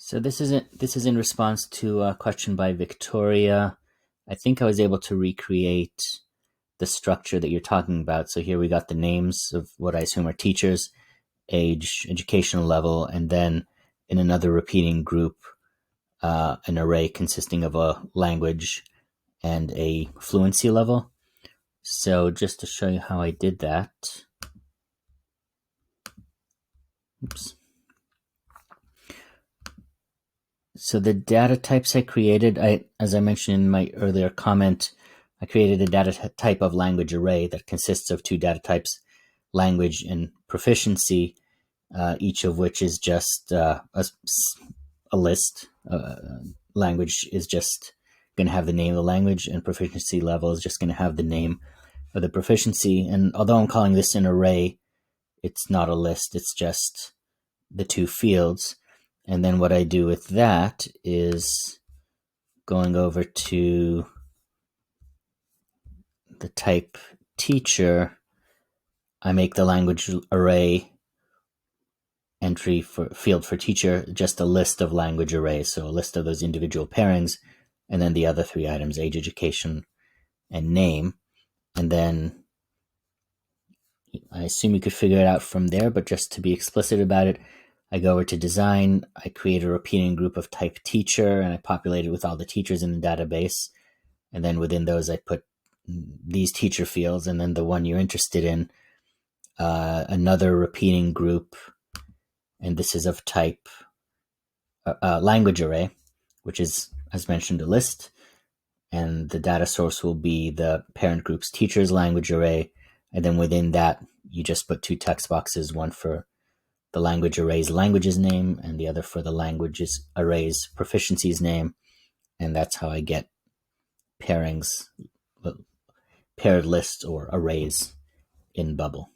So this is in response to a question by Victoria. I think I was able to recreate the structure that you're talking about. So here we got the names of what I assume are teachers, age, educational level, and then in another repeating group, an array consisting of a language and a fluency level. So just to show you how I did that. Oops. So the data types I created, as I mentioned in my earlier comment, I created a data type of language array that consists of two data types, language and proficiency, each of which is just a list. Language is just going to have the name of the language, and proficiency level is just going to have the name of the proficiency. And although I'm calling this an array, it's not a list, it's just the two fields. And then what I do with that is going over to the type teacher, I make the language array entry for field for teacher just a list of language arrays, so a list of those individual pairings, and then the other three items, age, education, and name. And then I assume you could figure it out from there, but just to be explicit about it, I go over to design, I create a repeating group of type teacher, and I populate it with all the teachers in the database. And then within those, I put these teacher fields, and then the one you're interested in, another repeating group, and this is of type language array, which is, as mentioned, a list. And the data source will be the parent group's teachers language array. And then within that, you just put two text boxes, one for the language array's language's name and the other for the language's array's proficiency's name. And that's how I get pairings, paired lists or arrays in Bubble.